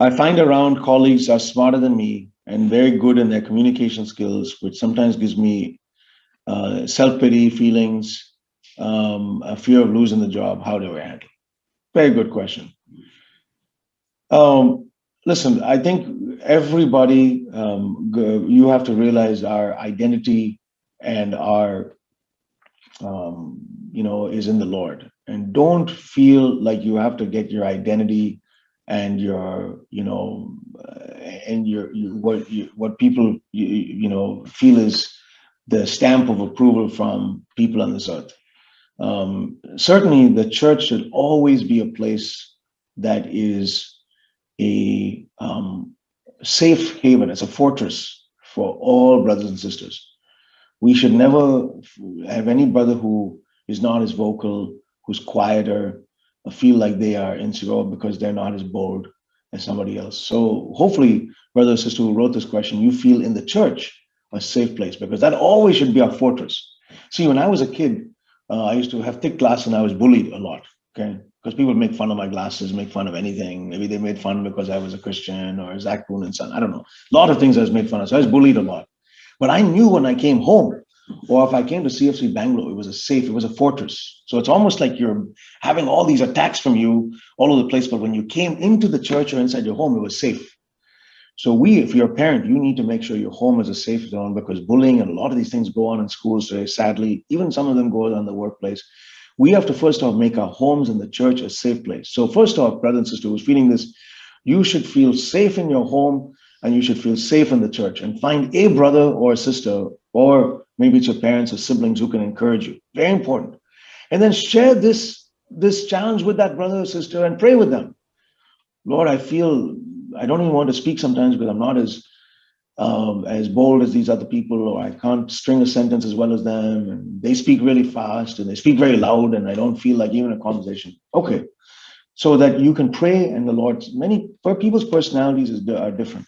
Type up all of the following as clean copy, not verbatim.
I find around colleagues are smarter than me and very good in their communication skills, which sometimes gives me self-pity feelings, a fear of losing the job. How do I handle? Very good question. Um, Listen, I think everybody, you have to realize our identity and our, is in the Lord. And don't feel like you have to get your identity and your, and what people, feel is the stamp of approval from people on this earth. Certainly, the church should always be a place that is a safe haven. It's a fortress for all brothers and sisters. We should never have any brother who is not as vocal, who's quieter, feel like they are insecure because they're not as bold as somebody else. So hopefully, brother or sister who wrote this question, you feel in the church a safe place, because that always should be our fortress. See, when I was a kid, I used to have thick glasses and I was bullied a lot. Okay. Because people make fun of my glasses, make fun of anything. Maybe they made fun because I was a Christian or Zach Poonen son. I don't know. A lot of things I was made fun of. So I was bullied a lot. But I knew when I came home, or if I came to CFC Bangalore, it was a safe, it was a fortress. So it's almost like you're having all these attacks from you all over the place. But when you came into the church or inside your home, it was safe. So if you're a parent, you need to make sure your home is a safe zone, because bullying and a lot of these things go on in schools today. Sadly, even some of them go on in the workplace. We have to first off make our homes and the church a safe place. So first off, brother and sister who's feeling this, you should feel safe in your home and you should feel safe in the church, and find a brother or a sister, or maybe it's your parents or siblings who can encourage you. Very important. And then share this challenge with that brother or sister and pray with them. Lord, I feel I don't even want to speak sometimes because I'm not as bold as these other people, or I can't string a sentence as well as them, and they speak really fast and they speak very loud, and I don't feel like even a conversation. Okay, so that you can pray, and the Lord, people's personalities are different.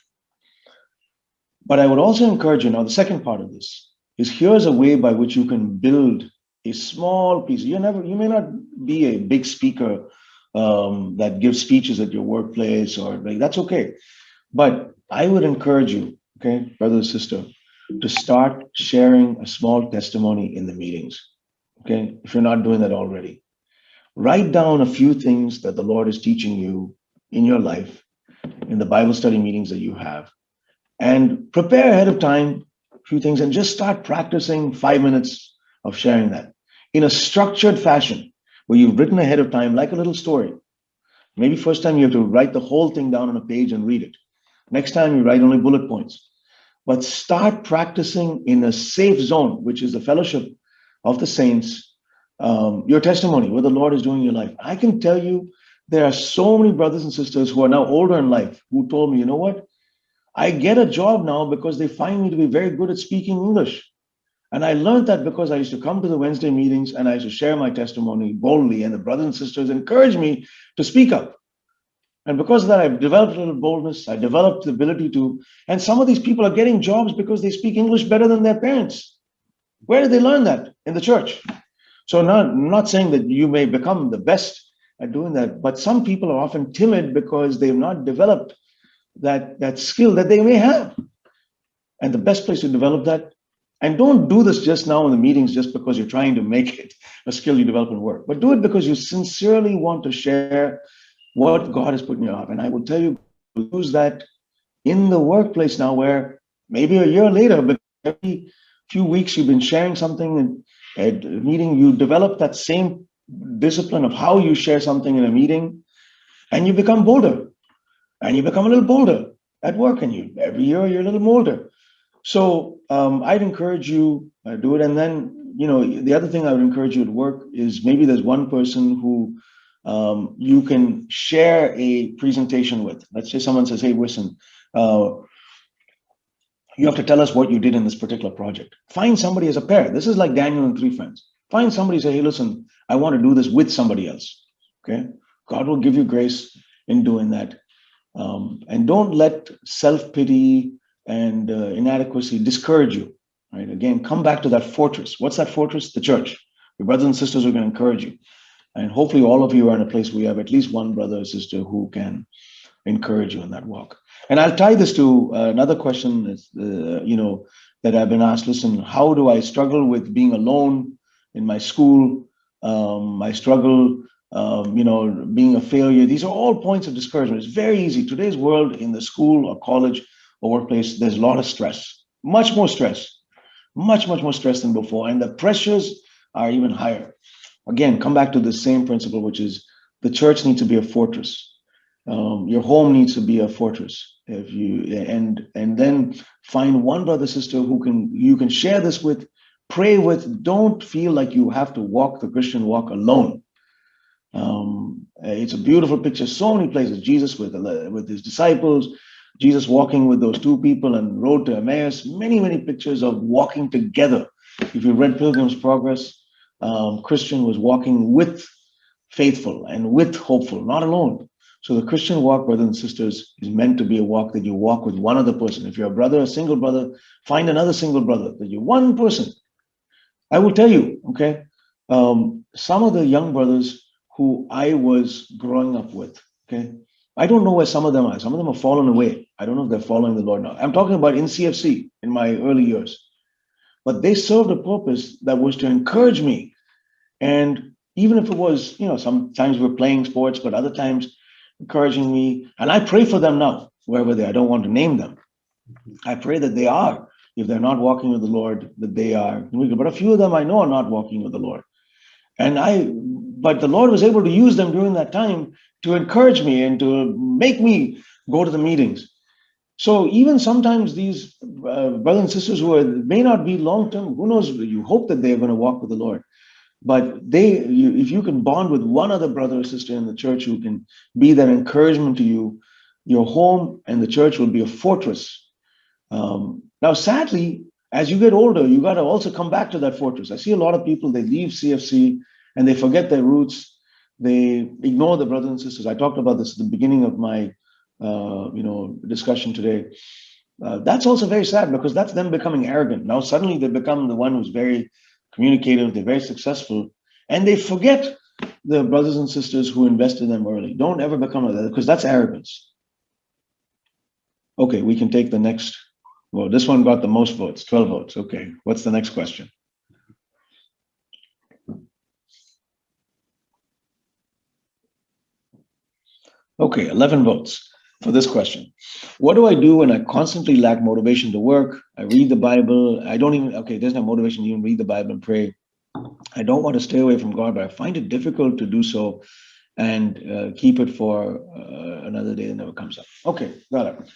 But I would also encourage you now. The second part of this is, here's a way by which you can build a small piece. You may not be a big speaker that gives speeches at your workplace, or like, that's okay. But I would encourage you, okay, brother or sister, to start sharing a small testimony in the meetings. Okay, if you're not doing that already, write down a few things that the Lord is teaching you in your life, in the Bible study meetings that you have, and prepare ahead of time a few things, and just start practicing 5 minutes of sharing that in a structured fashion, where you've written ahead of time, like a little story. Maybe first time you have to write the whole thing down on a page and read it. Next time you write only bullet points. But start practicing in a safe zone, which is the fellowship of the saints, your testimony, what the Lord is doing in your life. I can tell you, there are so many brothers and sisters who are now older in life who told me, you know what? I get a job now because they find me to be very good at speaking English. And I learned that because I used to come to the Wednesday meetings and I used to share my testimony boldly, and the brothers and sisters encouraged me to speak up. And because of that, I've developed a little boldness. I developed the ability to, and some of these people are getting jobs because they speak English better than their parents. Where did they learn that? In the church. So I'm not saying that you may become the best at doing that, but some people are often timid because they've not developed that skill that they may have. And the best place to develop that, and don't do this just now in the meetings just because you're trying to make it a skill you develop in work, but do it because you sincerely want to share what God has put in your heart. And I will tell you, use that in the workplace now, where maybe a year later, but every few weeks you've been sharing something at a meeting, you develop that same discipline of how you share something in a meeting, and you become bolder, and you become a little bolder at work, and every year you're a little bolder. So I'd encourage you do it. And then, the other thing I would encourage you at work is, maybe there's one person who you can share a presentation with. Let's say someone says, hey, listen, you have to tell us what you did in this particular project. Find somebody as a pair. This is like Daniel and 3 friends. Find somebody, say, hey, listen, I want to do this with somebody else. Okay. God will give you grace in doing that. And don't let self-pity and inadequacy discourage you. Right. Again, come back to that fortress. What's that fortress? The church. Your brothers and sisters are going to encourage you. And hopefully all of you are in a place where you have at least one brother or sister who can encourage you in that walk. And I'll tie this to another question that I've been asked. Listen, how do I struggle with being alone in my school? I struggle, being a failure. These are all points of discouragement. It's very easy. Today's world, in the school or college or workplace, there's a lot of stress, much more stress, much more stress than before. And the pressures are even higher. Again, come back to the same principle, which is the church needs to be a fortress. Your home needs to be a fortress. If you and then find one brother, sister who you can share this with, pray with. Don't feel like you have to walk the Christian walk alone. It's a beautiful picture. So many places. Jesus with his disciples, Jesus walking with those two people and road to Emmaus. Many pictures of walking together. If you read Pilgrim's Progress, Christian was walking with faithful and with hopeful, not alone. So the Christian walk, brothers and sisters, is meant to be a walk that you walk with one other person. If you're a brother, a single brother, find another single brother, that you're one person. I will tell you, okay, some of the young brothers who I was growing up with, okay, I don't know where some of them are. Some of them have fallen away. I don't know if they're following the Lord now. I'm talking about in CFC in my early years. But they served a purpose that was to encourage me. And even if it was, sometimes we're playing sports, but other times encouraging me. And I pray for them now, wherever they are. I don't want to name them. I pray that they are. If they're not walking with the Lord, that they are. But a few of them I know are not walking with the Lord. But the Lord was able to use them during that time to encourage me and to make me go to the meetings. So even sometimes these brothers and sisters may not be long-term, who knows, you hope that they're going to walk with the Lord. But if you can bond with one other brother or sister in the church who can be that encouragement to you, your home and the church will be a fortress. Now, sadly, as you get older, you got to also come back to that fortress. I see a lot of people, they leave CFC and they forget their roots. They ignore the brothers and sisters. I talked about this at the beginning of my discussion today. That's also very sad because that's them becoming arrogant. Now suddenly they become the one who's very communicative, they're very successful, and they forget the brothers and sisters who invested in them early. Don't ever become like that, because that's arrogance. Okay, we can take the next. Well, this one got the most votes, 12 votes. Okay, what's the next question? Okay, 11 votes for this question. What do I do when I constantly lack motivation to work? I read the Bible. I don't even, okay, there's no motivation to even read the Bible and pray. I don't want to stay away from God, but I find it difficult to do so and keep it for another day that never comes up. Okay, got it.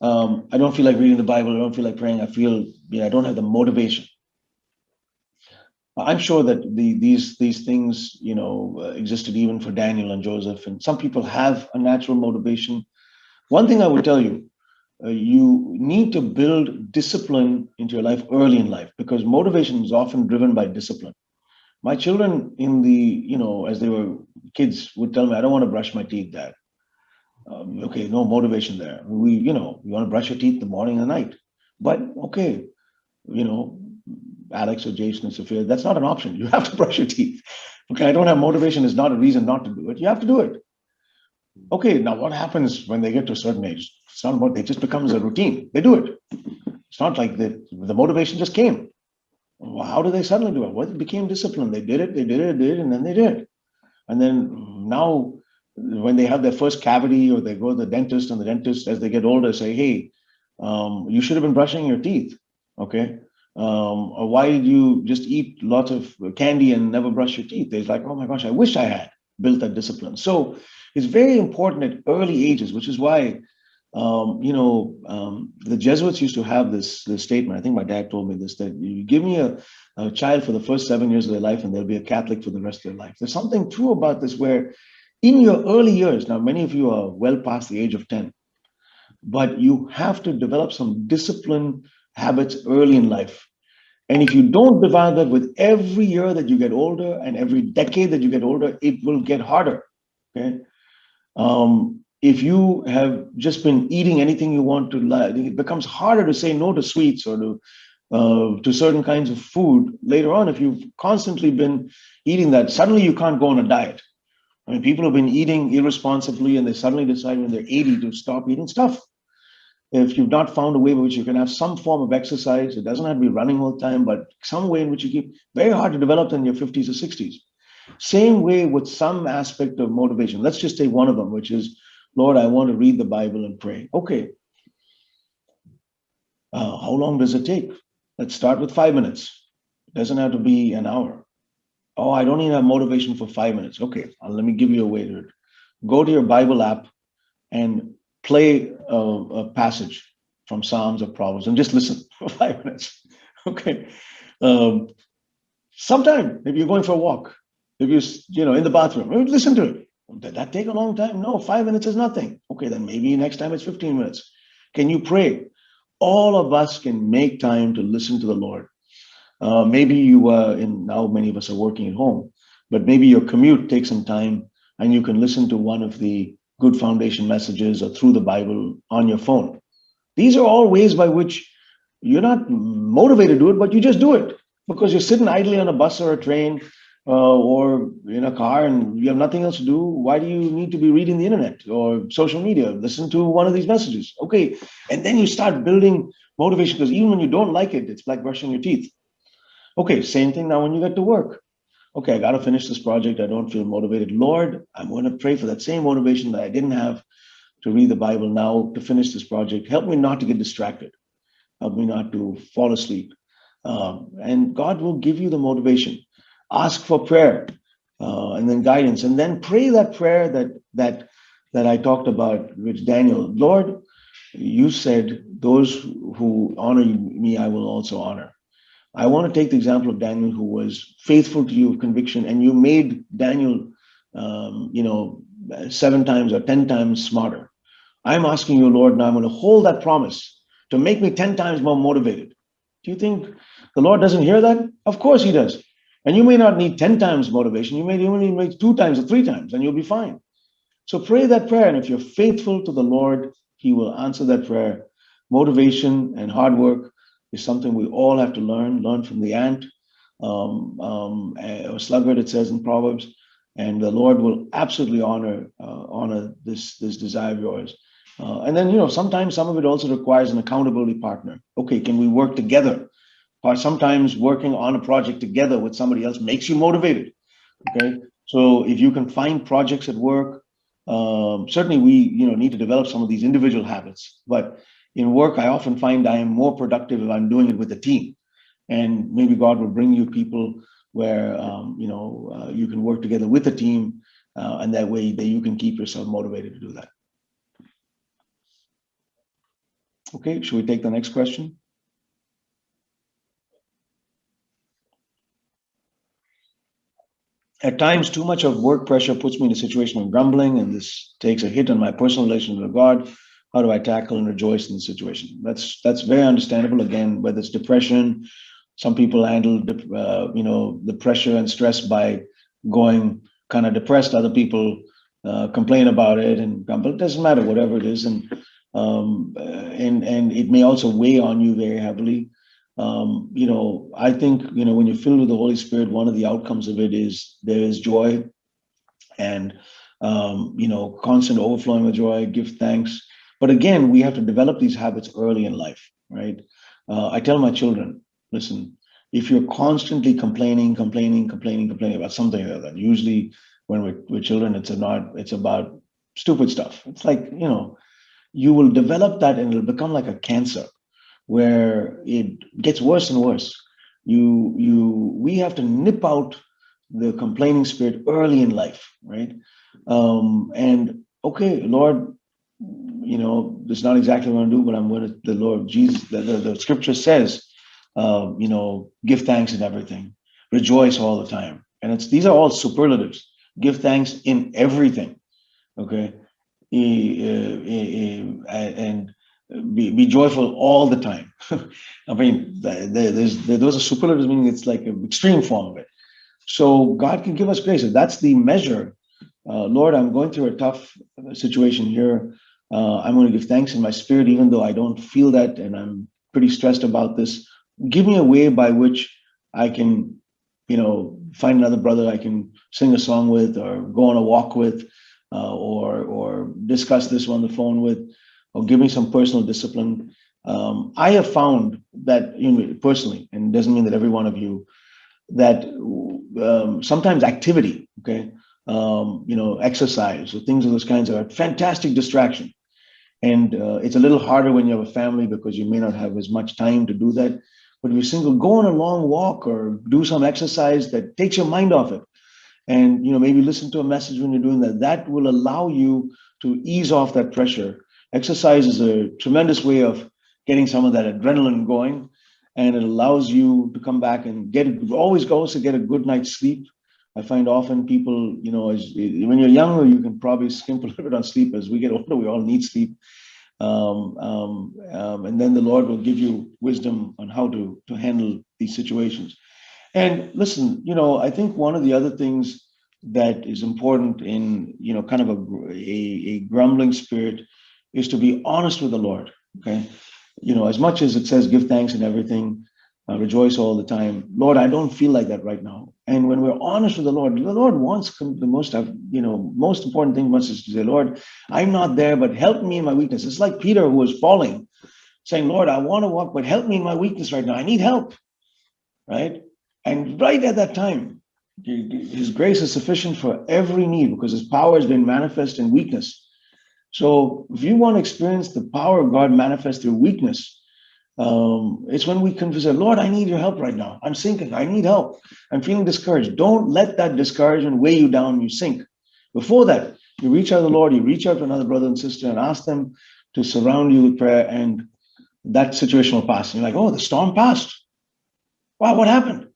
I don't feel like reading the Bible. I don't feel like praying. I feel, I don't have the motivation. I'm sure that these things, existed even for Daniel and Joseph, and some people have a natural motivation. One thing I would tell you, you need to build discipline into your life early in life, because motivation is often driven by discipline. My children as they were kids would tell me, I don't want to brush my teeth, Dad. Okay, no motivation there. You want to brush your teeth in the morning and night. But okay, Alex or Jason and Sophia, that's not an option. You have to brush your teeth. Okay, I don't have motivation is not a reason not to do it. You have to do it. Okay, now what happens when they get to a certain age? It's not about, it just becomes a routine. They do it. It's not like the motivation just came. Well, how did they suddenly do it? Well, it became discipline. They did it, and then they did. And then now when they have their first cavity or they go to the dentist, and the dentist, as they get older, say, hey, you should have been brushing your teeth. Okay. Or why did you just eat lots of candy and never brush your teeth? They're like, oh my gosh, I wish I had built that discipline. So it's very important at early ages, which is why, the Jesuits used to have this statement. I think my dad told me this, that you give me a child for the first 7 years of their life and they'll be a Catholic for the rest of their life. There's something true about this where in your early years, now many of you are well past the age of 10, but you have to develop some discipline habits early in life. And if you don't develop that with every year that you get older and every decade that you get older, it will get harder. Okay. If you have just been eating anything you want to, it becomes harder to say no to sweets or to certain kinds of food later on. If you've constantly been eating that, suddenly you can't go on a diet. I mean, people have been eating irresponsibly and they suddenly decide when they're 80 to stop eating stuff. If you've not found a way in which you can have some form of exercise, it doesn't have to be running all the time, but some way in which you keep, very hard to develop in your 50s or 60s. Same way with some aspect of motivation. Let's just take one of them, which is, Lord, I want to read the Bible and pray. Okay. How long does it take? Let's start with 5 minutes. It doesn't have to be an hour. Oh, I don't even have motivation for 5 minutes. Okay, let me give you a way to it. Go to your Bible app and play a passage from Psalms or Proverbs and just listen for 5 minutes. Okay. Sometime, maybe you're going for a walk, if you're in the bathroom, maybe listen to it. Did that take a long time? No, 5 minutes is nothing. Okay, then maybe next time it's 15 minutes. Can you pray? All of us can make time to listen to the Lord. Maybe now many of us are working at home, but maybe your commute takes some time and you can listen to one of the good foundation messages or through the Bible on your phone. These are all ways by which you're not motivated to do it, but you just do it because you're sitting idly on a bus or a train or in a car and you have nothing else to do. Why do you need to be reading the internet or social media? Listen to one of these messages. Okay. And then you start building motivation because even when you don't like it, it's like brushing your teeth. Okay, same thing now when you get to work. Okay, I got to finish this project. I don't feel motivated. Lord, I'm going to pray for that same motivation that I didn't have to read the Bible now to finish this project. Help me not to get distracted. Help me not to fall asleep. And God will give you the motivation. Ask for prayer and then guidance, and then pray that prayer that I talked about with Daniel. Lord, you said, those who honor me, I will also honor. I want to take the example of Daniel, who was faithful to you of conviction, and you made Daniel, 7 times or 10 times smarter. I'm asking you, Lord, now I'm going to hold that promise to make me 10 times more motivated. Do you think the Lord doesn't hear that? Of course he does. And you may not need 10 times motivation. You may only need 2 times or 3 times, and you'll be fine. So pray that prayer. And if you're faithful to the Lord, he will answer that prayer. Motivation and hard work is something we all have to learn from the ant or sluggard, it says in Proverbs, and the Lord will absolutely honor this desire of yours. And then, sometimes some of it also requires an accountability partner. Okay, can we work together? Or sometimes working on a project together with somebody else makes you motivated. Okay, so if you can find projects at work, certainly we need to develop some of these individual habits, but in work, I often find I am more productive if I'm doing it with a team. And maybe God will bring you people where you can work together with a team, and that way that you can keep yourself motivated to do that. Okay, should we take the next question? At times, too much of work pressure puts me in a situation of grumbling, and this takes a hit on my personal relationship with God. How do I tackle and rejoice in the situation? That's very understandable. Again, whether it's depression, some people handle the pressure and stress by going kind of depressed. Other people complain about it and grumble. It doesn't matter, whatever it is, and it may also weigh on you very heavily. I think when you're filled with the Holy Spirit, one of the outcomes of it is there is joy and constant overflowing with joy. Give thanks. But again, we have to develop these habits early in life, right? I tell my children, listen, if you're constantly complaining about something or other, usually when we're children, it's about stupid stuff. It's like, you will develop that and it'll become like a cancer where it gets worse and worse. We have to nip out the complaining spirit early in life, right? And okay, Lord, this is not exactly what I'm going to do, but I'm going to, the Lord Jesus, the scripture says, give thanks in everything, rejoice all the time. And these are all superlatives. Give thanks in everything. Okay. And be joyful all the time. I mean, those are superlatives, meaning it's like an extreme form of it. So God can give us grace. If that's the measure, Lord, I'm going through a tough situation here. I'm going to give thanks in my spirit, even though I don't feel that, and I'm pretty stressed about this. Give me a way by which I can find another brother I can sing a song with, or go on a walk with, or discuss this on the phone with, or give me some personal discipline. I have found that, personally, and it doesn't mean that every one of you, that sometimes activity, okay, exercise or things of those kinds are a fantastic distraction. And it's a little harder when you have a family because you may not have as much time to do that. But if you're single, go on a long walk or do some exercise that takes your mind off it. And maybe listen to a message when you're doing that. That will allow you to ease off that pressure. Exercise is a tremendous way of getting some of that adrenaline going, and it allows you to come back and always goes to get a good night's sleep. I find often people, when you're younger, you can probably skimp a little bit on sleep. As we get older, we all need sleep. And then the Lord will give you wisdom on how to handle these situations. And listen, I think one of the other things that is important in, kind of a grumbling spirit is to be honest with the Lord. Okay. As much as it says, give thanks and everything, rejoice all the time. Lord, I don't feel like that right now. And when we're honest with the Lord wants the most important thing wants us to say, Lord, I'm not there, but help me in my weakness. It's like Peter, who was falling, saying, Lord, I want to walk, but help me in my weakness right now. I need help. Right. And right at that time, his grace is sufficient for every need because his power has been manifest in weakness. So if you want to experience the power of God manifest through weakness, it's when we confess, Lord, I need your help right now. I'm sinking. I need help. I'm feeling discouraged. Don't let that discouragement weigh you down and you sink. Before that, you reach out to the Lord, you reach out to another brother and sister and ask them to surround you with prayer, and that situation will pass. And you're like, oh, the storm passed. Wow, what happened?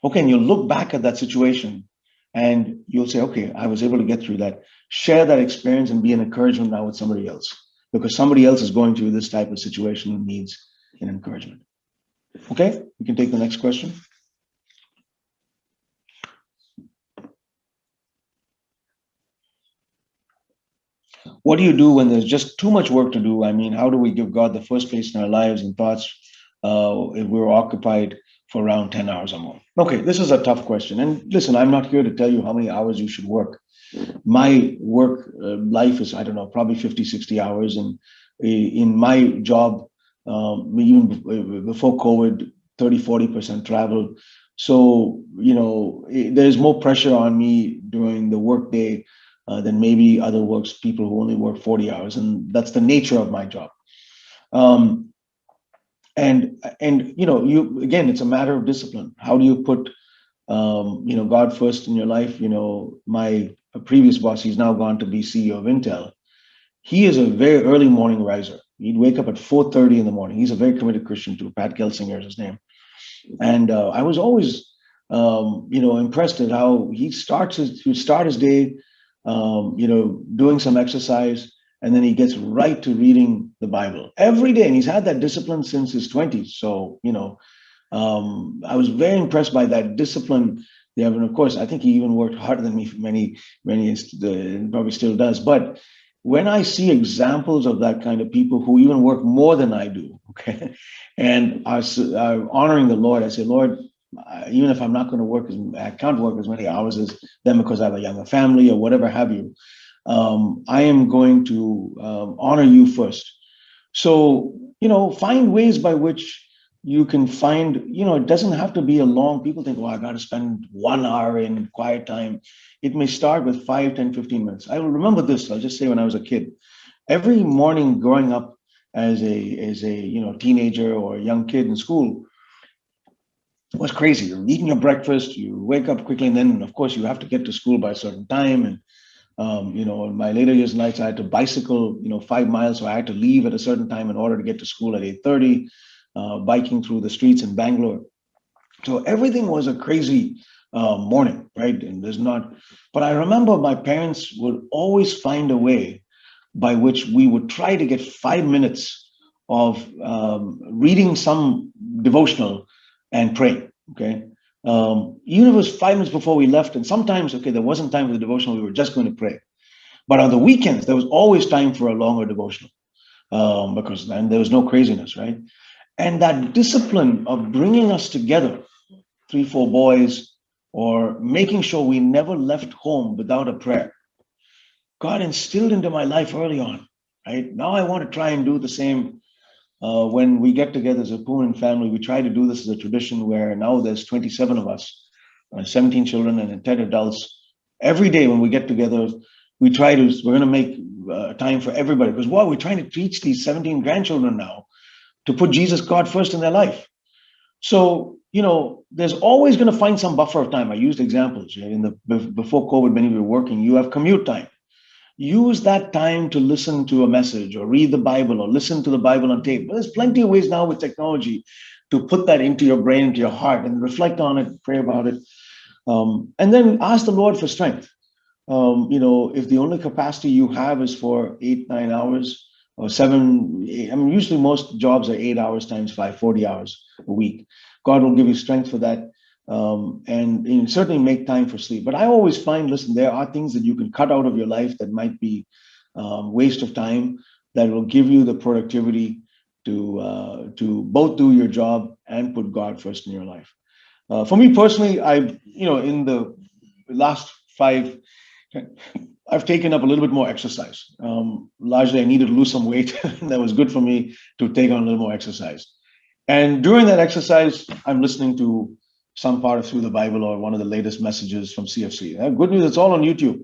Okay, and you'll look back at that situation and you'll say, okay, I was able to get through that. Share that experience and be an encouragement now with somebody else, because somebody else is going through this type of situation and needs an encouragement. Okay, we can take the next question. What do you do when there's just too much work to do? I mean, how do we give God the first place in our lives and thoughts if we're occupied for around 10 hours or more? Okay, this is a tough question. And listen, I'm not here to tell you how many hours you should work. My work life is, I don't know, probably 50, 60 hours. And in my job, even before COVID, 30, 40% travel. So, there's more pressure on me during the workday than maybe other people who only work 40 hours. And that's the nature of my job. And you again, it's a matter of discipline. How do you put God first in your life? My previous boss, he's now gone to be CEO of Intel. He is a very early morning riser. He'd wake up at 4:30 in the morning. He's a very committed Christian too. Pat Gelsinger is his name. And I was always impressed at how he start his day doing some exercise, and then he gets right to reading the Bible every day. And he's had that discipline since his 20s. So, I was very impressed by that discipline there. And of course, I think he even worked harder than me for many, probably still does. But when I see examples of that kind of people who even work more than I do, okay, and are honoring the Lord, I say, Lord, even if I'm not going to work, I can't work as many hours as them because I have a younger family or whatever have you, I am going to honor you first. So, find ways by which you can find, it doesn't have to be a long, people think, I got to spend 1 hour in quiet time. It may start with 5, 10, 15 minutes. I will remember this. I'll just say when I was a kid, every morning growing up as a teenager or a young kid in school, it was crazy. You're eating your breakfast, you wake up quickly, and then of course you have to get to school by a certain time. And in my later years and nights, I had to bicycle, 5 miles. So I had to leave at a certain time in order to get to school at 8:30, biking through the streets in Bangalore. So everything was a crazy morning, right? And but I remember my parents would always find a way by which we would try to get 5 minutes of reading some devotional and praying, okay? Even if it was 5 minutes before we left, and sometimes, okay, there wasn't time for the devotional, we were just going to pray. But on the weekends, there was always time for a longer devotional because then there was no craziness, right? And that discipline of bringing us together, 3, 4 boys, or making sure we never left home without a prayer. God instilled into my life early on, right? Now I want to try and do the same. When we get together as a Poonen family, we try to do this as a tradition where now there's 27 of us, 17 children and 10 adults. Every day when we get together, we're going to make time for everybody, because what we're trying to teach these 17 grandchildren now to put Jesus God first in their life. So, there's always going to find some buffer of time. I used examples before COVID, when you were working, you have commute time. Use that time to listen to a message or read the Bible or listen to the Bible on tape. But there's plenty of ways now with technology to put that into your brain, into your heart, and reflect on it, pray about it. And then ask the Lord for strength. If the only capacity you have is for 8, 9 hours or 7, 8, I mean, usually most jobs are 8 hours times 5, 40 hours a week. God will give you strength for that. And certainly make time for sleep. But I always find, listen, there are things that you can cut out of your life that might be waste of time, that will give you the productivity to both do your job and put God first in your life. For me personally, in the last 5, I've taken up a little bit more exercise. Largely, I needed to lose some weight. That was good for me to take on a little more exercise. And during that exercise, I'm listening to some part of Through the Bible or one of the latest messages from CFC. Good news, it's all on YouTube.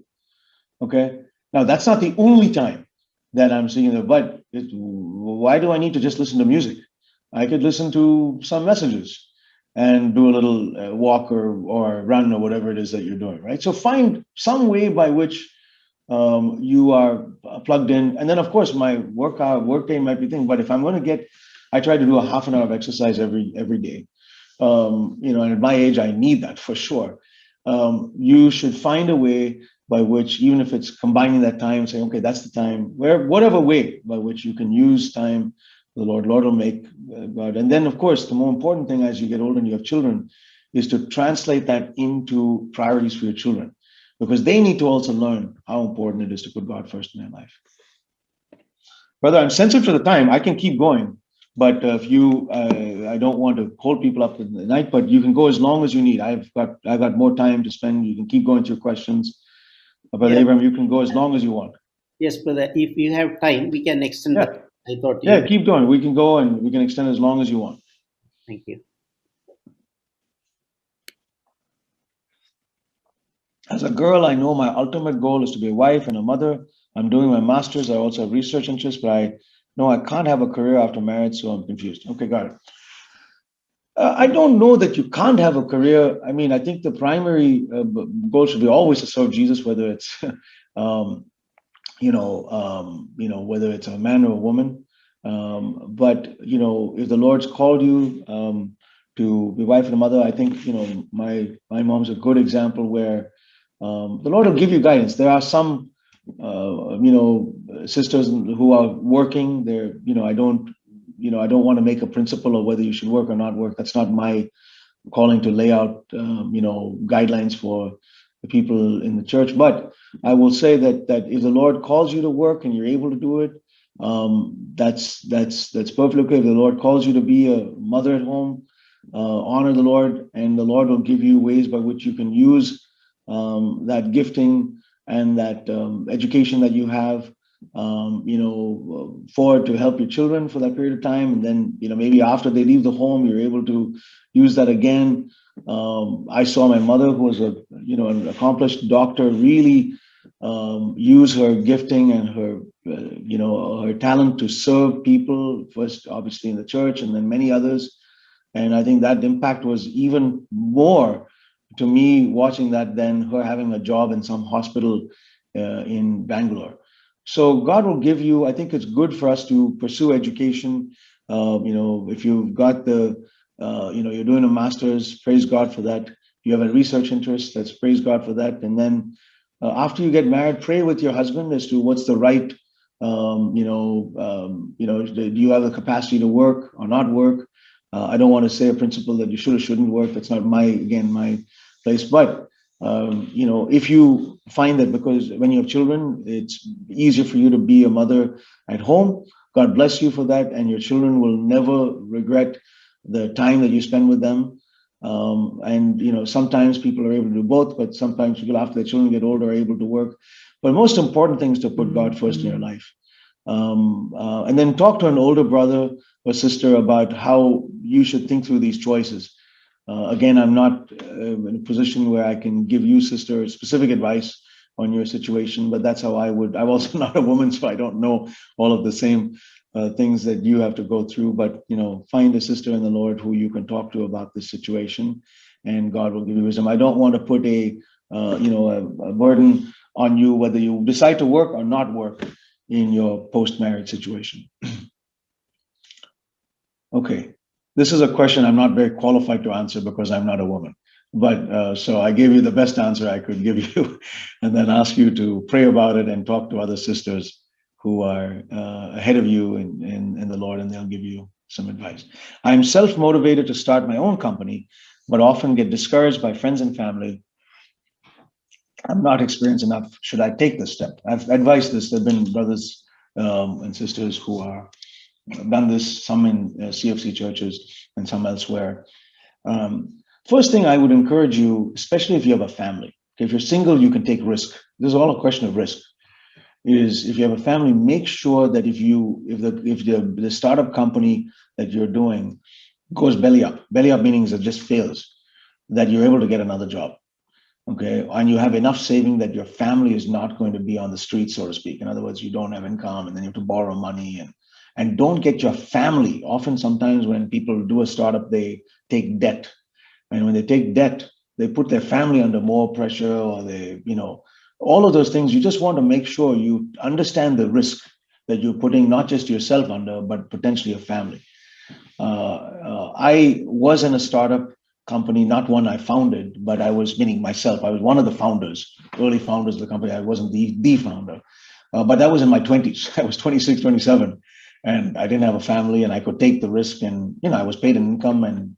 Okay. Now, that's not the only time that I'm seeing it, but why do I need to just listen to music? I could listen to some messages and do a little walk or run or whatever it is that you're doing, right? So find some way by which you are plugged in. And then, of course, my work day might be thing, but if I'm going to I try to do a half an hour of exercise every day. And at my age, I need that for sure. You should find a way by which, even if it's combining that time, saying, okay, that's the time, whatever way by which you can use time, the Lord will make God. And then, of course, the more important thing as you get older and you have children is to translate that into priorities for your children, because they need to also learn how important it is to put God first in their life. Brother, I'm sensitive to the time. I can keep going. But if I don't want to hold people up in the night, but you can go as long as you need. I've got more time to spend. You can keep going to your questions. Brother Abraham, you can go as long as you want. Yes, brother. If you have time, we can extend. Yeah. I thought. Yeah, keep going. We can go and we can extend as long as you want. Thank you. As a girl, I know my ultimate goal is to be a wife and a mother. I'm doing my master's. I also have research interests, but I know I can't have a career after marriage, so I'm confused. Okay, got it. I don't know that you can't have a career. I mean, I think the primary goal should be always to serve Jesus, whether it's, whether it's a man or a woman. But if the Lord's called you to be wife and a mother, I think my mom's a good example where the Lord will give you guidance. There are some sisters who are working. I don't want to make a principle of whether you should work or not work. That's not my calling to lay out, guidelines for the people in the church. But I will say that if the Lord calls you to work and you're able to do it, that's perfectly okay. If the Lord calls you to be a mother at home, honor the Lord, and the Lord will give you ways by which you can use that gifting and that education that you have to help your children for that period of time. And then, maybe after they leave the home, you're able to use that again. I saw my mother, who was an accomplished doctor, really use her gifting and her, her talent to serve people, first obviously in the church and then many others. And I think that impact was even more to me watching that than her having a job in some hospital in Bangalore. So God will give you, I think it's good for us to pursue education. If you've got you're doing a master's, praise God for that. You have a research interest, let's praise God for that. And then after you get married, pray with your husband as to what's the right, do you have the capacity to work or not work? I don't want to say a principle that you should or shouldn't work. That's not my place. But if you find that, because when you have children, it's easier for you to be a mother at home. God bless you for that, and your children will never regret the time that you spend with them. And sometimes people are able to do both, but sometimes people after their children get older are able to work. But most important thing is to put God first in your life. And then talk to an older brother or sister about how you should think through these choices. Again, I'm not in a position where I can give you, sister, specific advice on your situation, but that's how I would. I'm also not a woman, so I don't know all of the same things that you have to go through. But find a sister in the Lord who you can talk to about this situation, and God will give you wisdom. I don't want to put a burden on you whether you decide to work or not work in your post-marriage situation. Okay, this is a question I'm not very qualified to answer because I'm not a woman. But so I gave you the best answer I could give you, and then ask you to pray about it and talk to other sisters who are ahead of you in the Lord, and they'll give you some advice. I'm self-motivated to start my own company, but often get discouraged by friends and family. I'm not experienced enough. Should I take this step? I've advised this. There have been brothers and sisters who are done this, some in CFC churches and some elsewhere. First thing I would encourage you, especially if you have a family, if you're single, you can take risk. This is all a question of risk. Is if you have a family, make sure that if the startup company that you're doing goes belly up meaning it just fails, that you're able to get another job. Okay, and you have enough saving that your family is not going to be on the street, so to speak. In other words, you don't have income and then you have to borrow money, and don't get your family. Often, sometimes when people do a startup, they take debt. And when they take debt, they put their family under more pressure, or all of those things. You just want to make sure you understand the risk that you're putting not just yourself under, but potentially your family. I was in a startup company, not one I founded, but I was, meaning myself, I was one of the founders, early founders of the company. I wasn't the founder, but that was in my 20s. I was 26, 27, and I didn't have a family, and I could take the risk. And, I was paid an income, and,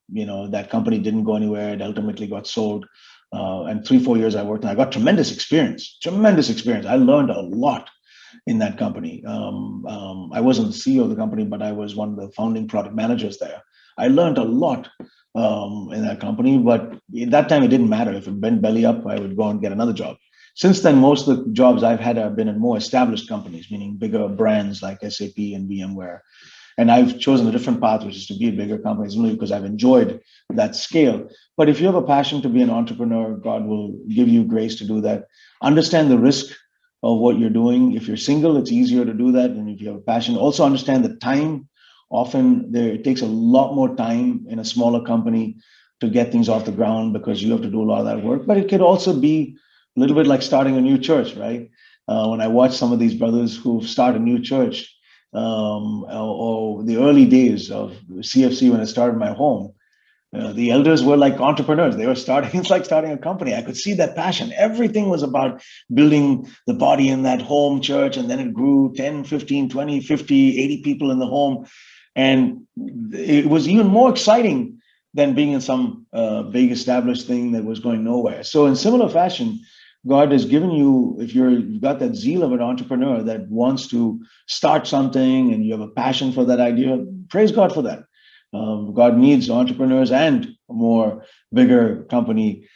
that company didn't go anywhere. It ultimately got sold. And 3, 4 years I worked, and I got tremendous experience. I learned a lot in that company. I wasn't the CEO of the company, but I was one of the founding product managers there. I learned a lot in that company, but at that time it didn't matter. If it went belly up, I would go and get another job. Since then, most of the jobs I've had have been in more established companies, meaning bigger brands like SAP and VMware. And I've chosen a different path, which is to be at bigger companies, only because I've enjoyed that scale. But if you have a passion to be an entrepreneur, God will give you grace to do that. Understand the risk of what you're doing. If you're single, it's easier to do that. And if you have a passion, also understand the time. Often it takes a lot more time in a smaller company to get things off the ground because you have to do a lot of that work. But it could also be a little bit like starting a new church, right? When I watch some of these brothers who start a new church, or the early days of CFC when I started my home, the elders were like entrepreneurs. They were starting, it's like starting a company. I could see that passion. Everything was about building the body in that home church. And then it grew 10, 15, 20, 50, 80 people in the home. And it was even more exciting than being in some big established thing that was going nowhere. So in similar fashion, God has given you, if you've got that zeal of an entrepreneur that wants to start something and you have a passion for that idea, praise God for that. God needs entrepreneurs and more bigger company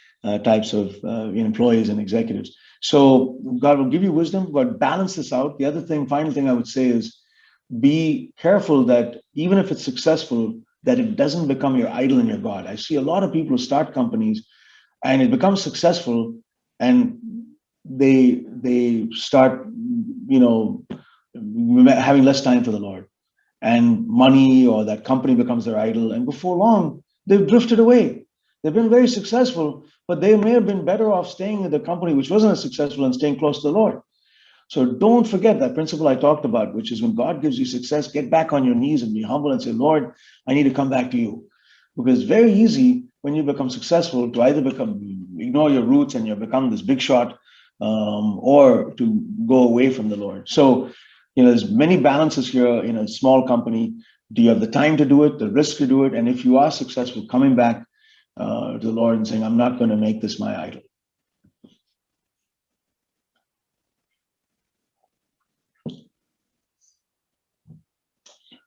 types of employees and executives. So God will give you wisdom. God balance this out. The other thing, final thing I would say is be careful that even if it's successful, that it doesn't become your idol and your God. I see a lot of people who start companies and it becomes successful, and they start, having less time for the Lord, and money or that company becomes their idol. And before long, they've drifted away. They've been very successful, but they may have been better off staying in the company which wasn't as successful and staying close to the Lord. So don't forget that principle I talked about, which is when God gives you success, get back on your knees and be humble and say, Lord, I need to come back to you. Because it's very easy when you become successful to either ignore your roots and you become this big shot, or to go away from the Lord. So, there's many balances here in a small company. Do you have the time to do it, the risk to do it? And if you are successful, coming back to the Lord and saying, I'm not going to make this my idol.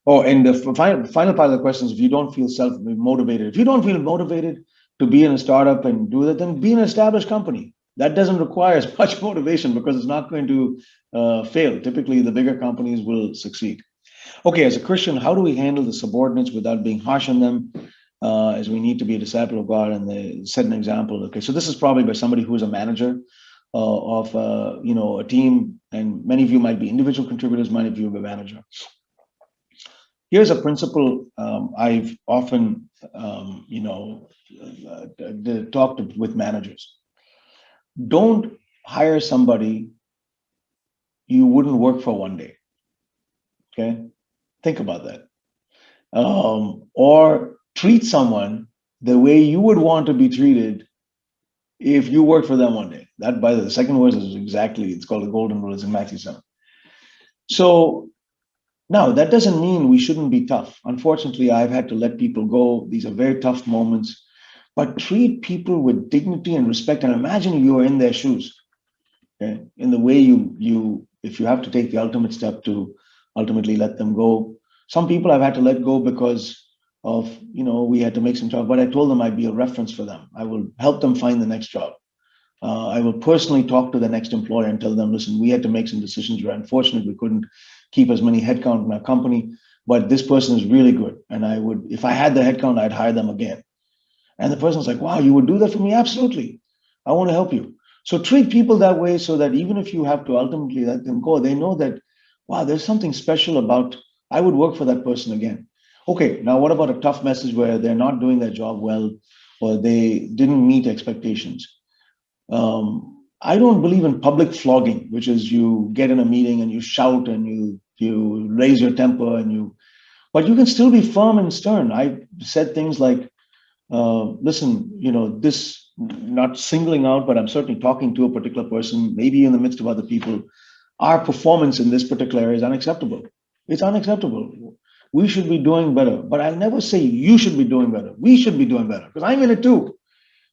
Oh, and the final part of the question is, if you don't feel self-motivated, if you don't feel motivated, to be in a startup and do that, then be an established company. That doesn't require as much motivation because it's not going to fail. Typically, the bigger companies will succeed. Okay, as a Christian, how do we handle the subordinates without being harsh on them? As we need to be a disciple of God and they set an example. Okay, so this is probably by somebody who is a manager of a team, and many of you might be individual contributors, many of you are a manager. Here's a principle I've often talked with managers. Don't hire somebody you wouldn't work for one day. Okay, think about that. Or treat someone the way you would want to be treated if you worked for them one day. That, by the second verse, is exactly, it's called the golden rule. It's in Matthew 7. So now that doesn't mean we shouldn't be tough. Unfortunately, I've had to let people go. These are very tough moments, but treat people with dignity and respect. And imagine you are in their shoes, okay? In the way if you have to take the ultimate step to ultimately let them go. Some people I've had to let go because of, we had to make some talk, but I told them I'd be a reference for them. I will help them find the next job. I will personally talk to the next employer and tell them, listen, we had to make some decisions. We're unfortunate we couldn't keep as many headcount in our company, but this person is really good. And I would, if I had the headcount, I'd hire them again. And the person's like, wow, you would do that for me? Absolutely. I want to help you. So treat people that way so that even if you have to ultimately let them go, they know that, wow, there's something special about, I would work for that person again. Okay, now what about a tough message where they're not doing their job well or they didn't meet expectations? I don't believe in public flogging, which is you get in a meeting and you shout and you raise your temper but you can still be firm and stern. I said things like, listen, this, not singling out, but I'm certainly talking to a particular person, maybe in the midst of other people. Our performance in this particular area is unacceptable. It's unacceptable. We should be doing better. But I'll never say you should be doing better. We should be doing better because I'm in it too.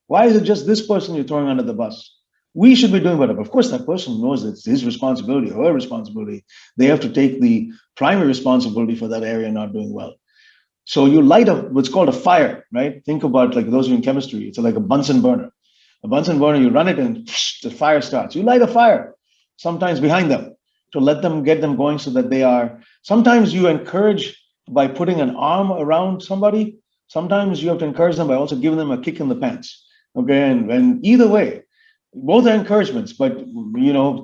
Why is it just this person you're throwing under the bus? We should be doing better. But of course, that person knows it's his responsibility or her responsibility. They have to take the primary responsibility for that area not doing well. So you light up what's called a fire, right? Think about, like, those of you in chemistry, it's like a Bunsen burner. A Bunsen burner, you run it and the fire starts. You light a fire, sometimes behind them, to get them going so that they are, sometimes you encourage by putting an arm around somebody. Sometimes you have to encourage them by also giving them a kick in the pants. Okay, and either way, both are encouragements, but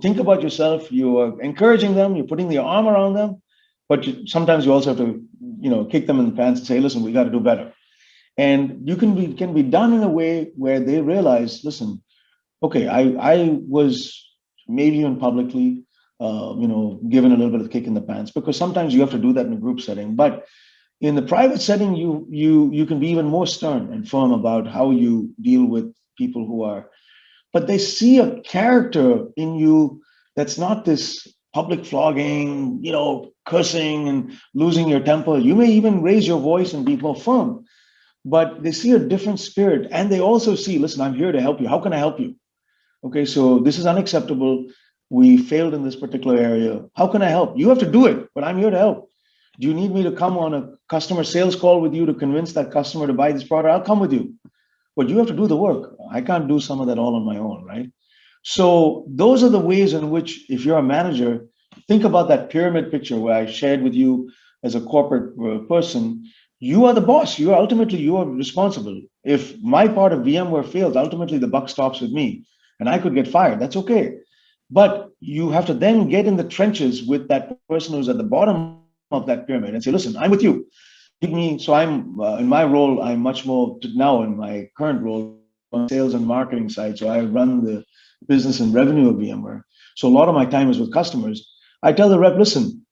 think about yourself. You are encouraging them, you're putting the arm around them, but sometimes you also have to, kick them in the pants and say, listen, we got to do better. And you can be done in a way where they realize, listen, okay, I was maybe even publicly, given a little bit of kick in the pants, because sometimes you have to do that in a group setting. But in the private setting, you can be even more stern and firm about how you deal with people who are, but they see a character in you that's not this public flogging, cursing and losing your temper. You may even raise your voice and be more firm, but they see a different spirit. And they also see, listen, I'm here to help you. How can I help you? Okay, so this is unacceptable. We failed in this particular area. How can I help? You have to do it, but I'm here to help. Do you need me to come on a customer sales call with you to convince that customer to buy this product? I'll come with you, but you have to do the work. I can't do some of that all on my own, right? So those are the ways in which, if you're a manager, think about that pyramid picture where I shared with you as a corporate person. You are the boss. You are responsible. If my part of VMware fails, ultimately the buck stops with me and I could get fired. That's okay. But you have to then get in the trenches with that person who's at the bottom of that pyramid and say, listen, I'm with you. Lead me. So I'm in my role, I'm much more now in my current role on sales and marketing side. So I run the business and revenue of VMware. So a lot of my time is with customers. I tell the rep, listen,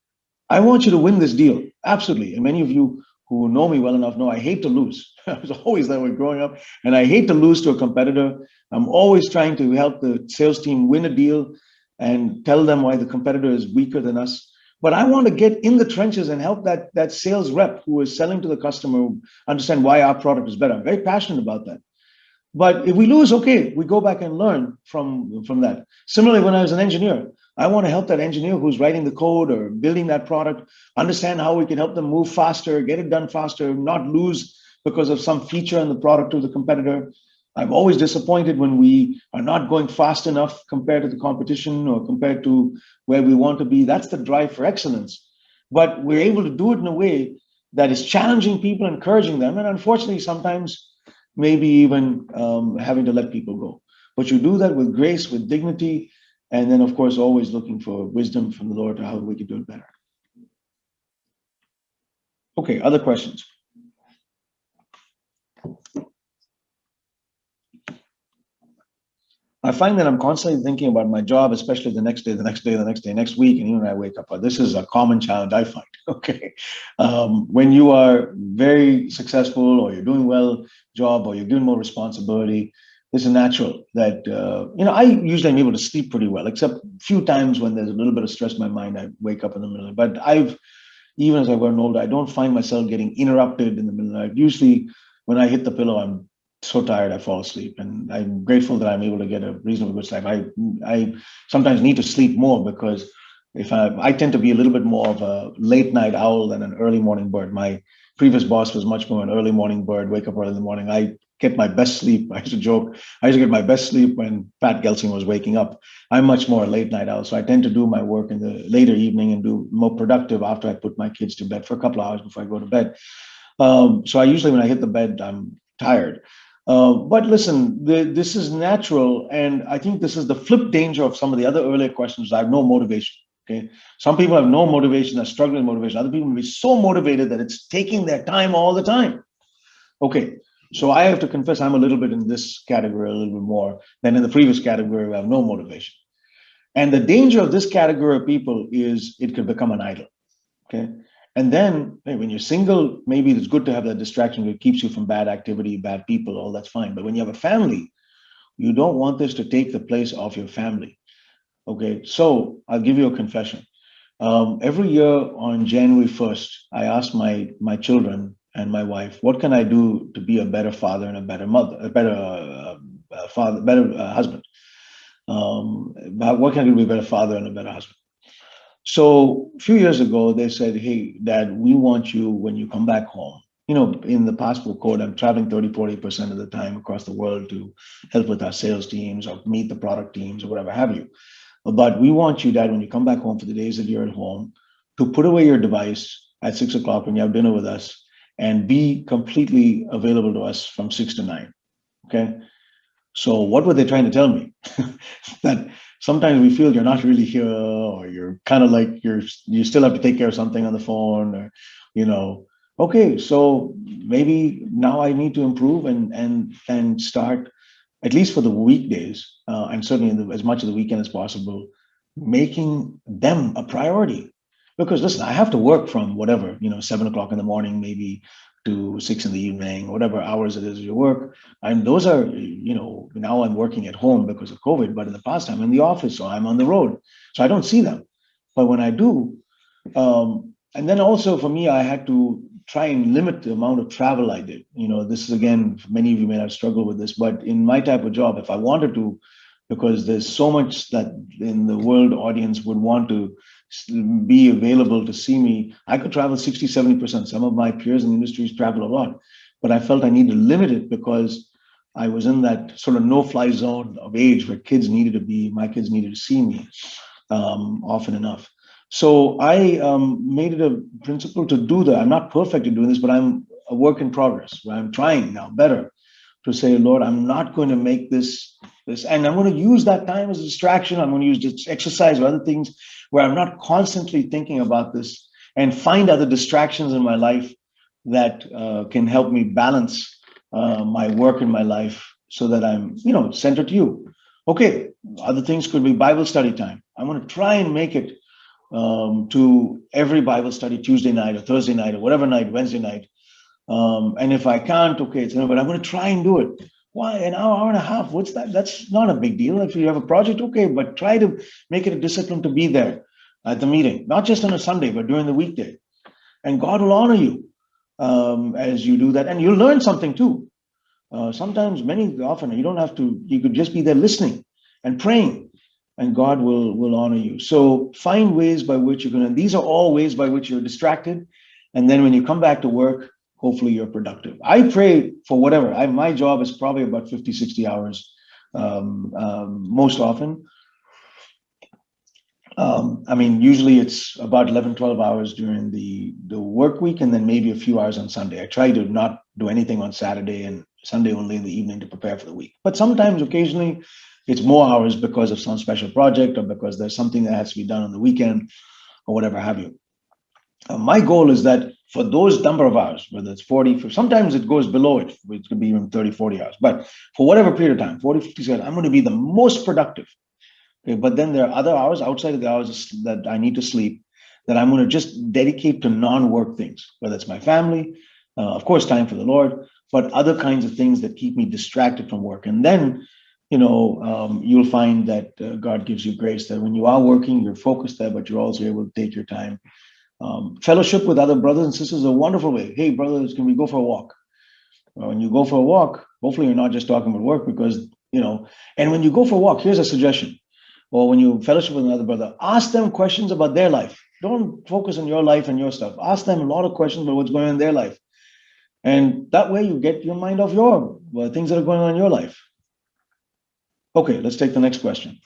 I want you to win this deal. Absolutely. And many of you who know me well enough know I hate to lose. I was always that way growing up. And I hate to lose to a competitor. I'm always trying to help the sales team win a deal and tell them why the competitor is weaker than us. But I want to get in the trenches and help that sales rep who is selling to the customer understand why our product is better. I'm very passionate about that. But if we lose, okay, we go back and learn from that. Similarly, when I was an engineer, I want to help that engineer who's writing the code or building that product understand how we can help them move faster, get it done faster, not lose because of some feature in the product of the competitor. I'm always disappointed when we are not going fast enough compared to the competition or compared to where we want to be. That's the drive for excellence. But we're able to do it in a way that is challenging people, encouraging them, and unfortunately, sometimes maybe even having to let people go. But you do that with grace, with dignity, and then, of course, always looking for wisdom from the Lord to how we can do it better. Okay, other questions? I find that I'm constantly thinking about my job, especially the next day, the next day, the next day, next week, and even when I wake up. This is a common challenge I find. Okay, when you are very successful or you're doing well job or you're given more responsibility, this is natural that I usually am able to sleep pretty well, except a few times when there's a little bit of stress in my mind, I wake up in the middle. But even as I've gotten older, I don't find myself getting interrupted in the middle of the night. Usually, when I hit the pillow, I'm so tired I fall asleep, and I'm grateful that I'm able to get a reasonable good sleep. I sometimes need to sleep more because if I tend to be a little bit more of a late night owl than an early morning bird. My previous boss was much more an early morning bird, wake up early in the morning. I get my best sleep. I used to joke, I used to get my best sleep when Pat Gelsing was waking up. I'm much more a late night owl, so I tend to do my work in the later evening and do more productive after I put my kids to bed for a couple of hours before I go to bed. So I usually, when I hit the bed, I'm tired. But listen, this is natural, and I think this is the flip danger of some of the other earlier questions. I have no motivation. Okay, some people have no motivation, are struggling with motivation. Other people will be so motivated that it's taking their time all the time. Okay, so I have to confess I'm a little bit in this category, a little bit more than in the previous category where I have no motivation. And the danger of this category of people is it could become an idol. Okay. And then hey, when you're single, maybe it's good to have that distraction that keeps you from bad activity, bad people, all that's fine. But when you have a family, you don't want this to take the place of your family. Okay. So I'll give you a confession. Every year on January 1st, I ask my children and my wife, what can I do to be a better father and a better mother, a better father, better husband? What can I do to be a better father and a better husband? So a few years ago, they said, hey, Dad, we want you when you come back home. In the passport code, I'm traveling 30-40% of the time across the world to help with our sales teams or meet the product teams or whatever have you. But we want you, Dad, when you come back home for the days that you're at home, to put away your device at 6 o'clock when you have dinner with us and be completely available to us from 6 to 9. Okay. So what were they trying to tell me? That sometimes we feel you're not really here, or you're kind of like you still have to take care of something on the phone, or okay, so maybe now I need to improve and start, at least for the weekdays, and certainly as much of the weekend as possible, making them a priority. Because listen, I have to work from whatever, 7 o'clock in the morning, maybe to 6 in the evening, whatever hours it is you work. And those are, now I'm working at home because of COVID, but in the past I'm in the office or I'm on the road. So I don't see them. But when I do, and then also for me, I had to try and limit the amount of travel I did. This is, again, many of you may have struggled with this, but in my type of job, if I wanted to, because there's so much that in the world audience would want to be available to see me, I could travel 60-70%. Some of my peers in the industries travel a lot, but I felt I needed to limit it because I was in that sort of no-fly zone of age where my kids needed to see me often enough. So I made it a principle to do that. I'm not perfect at doing this, but I'm a work in progress, where I'm trying now better to say, Lord, I'm not going to make this, and I'm going to use that time as a distraction. I'm going to use this exercise or other things where I'm not constantly thinking about this, and find other distractions in my life that can help me balance my work in my life so that I'm, centered to you. Okay, other things could be Bible study time. I'm going to try and make it to every Bible study Tuesday night or Thursday night or whatever night, Wednesday night. And if I can't, okay, but I'm going to try and do it. Why? An hour and a half? What's that? That's not a big deal. If you have a project, okay, but try to make it a discipline to be there at the meeting, not just on a Sunday, but during the weekday. And God will honor you as you do that. And you'll learn something too. Sometimes, often, you don't have to, you could just be there listening and praying, and God will honor you. So find ways by which you're going to, these are all ways by which you're distracted. And then when you come back to work, hopefully you're productive. I pray for whatever. My job is probably about 50, 60 hours most often. I mean, usually it's about 11, 12 hours during the work week, and then maybe a few hours on Sunday. I try to not do anything on Saturday and Sunday only in the evening to prepare for the week. But sometimes, occasionally, it's more hours because of some special project or because there's something that has to be done on the weekend or whatever have you. My goal is that for those number of hours, whether it's 40, sometimes it goes below it, it could be even 30, 40 hours. But for whatever period of time, 40, 50 hours, I'm going to be the most productive. Okay, but then there are other hours outside of the hours that I need to sleep that I'm going to just dedicate to non-work things, whether it's my family, of course, time for the Lord, but other kinds of things that keep me distracted from work. And then, you'll find that God gives you grace that when you are working, you're focused there, but you're also able to take your time. Fellowship with other brothers and sisters is a wonderful way. Hey, brothers, can we go for a walk? When you go for a walk, hopefully you're not just talking about work because, and when you go for a walk, here's a suggestion. Or when you fellowship with another brother, ask them questions about their life. Don't focus on your life and your stuff. Ask them a lot of questions about what's going on in their life. And that way you get your mind off things that are going on in your life. Okay, let's take the next question.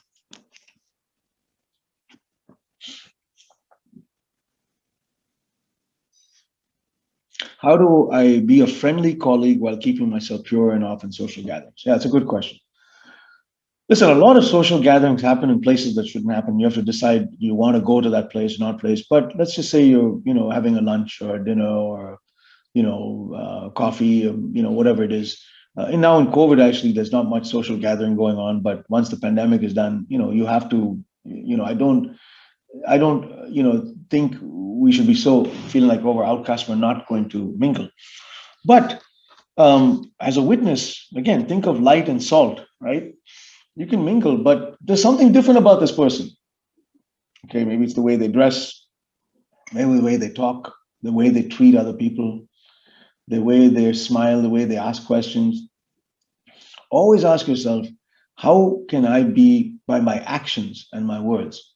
How do I be a friendly colleague while keeping myself pure and off in social gatherings? Yeah, it's a good question. Listen, a lot of social gatherings happen in places that shouldn't happen. You have to decide you want to go to that place, not place. But let's just say you're, having a lunch or a dinner or, coffee, whatever it is. And now in COVID, actually, there's not much social gathering going on. But once the pandemic is done, you have to, I don't, think we should be so feeling like we're outcast. We're not going to mingle. But as a witness, again, think of light and salt, right? You can mingle, but there's something different about this person. Okay, maybe it's the way they dress, maybe the way they talk, the way they treat other people, the way they smile, the way they ask questions. Always ask yourself, how can I be by my actions and my words?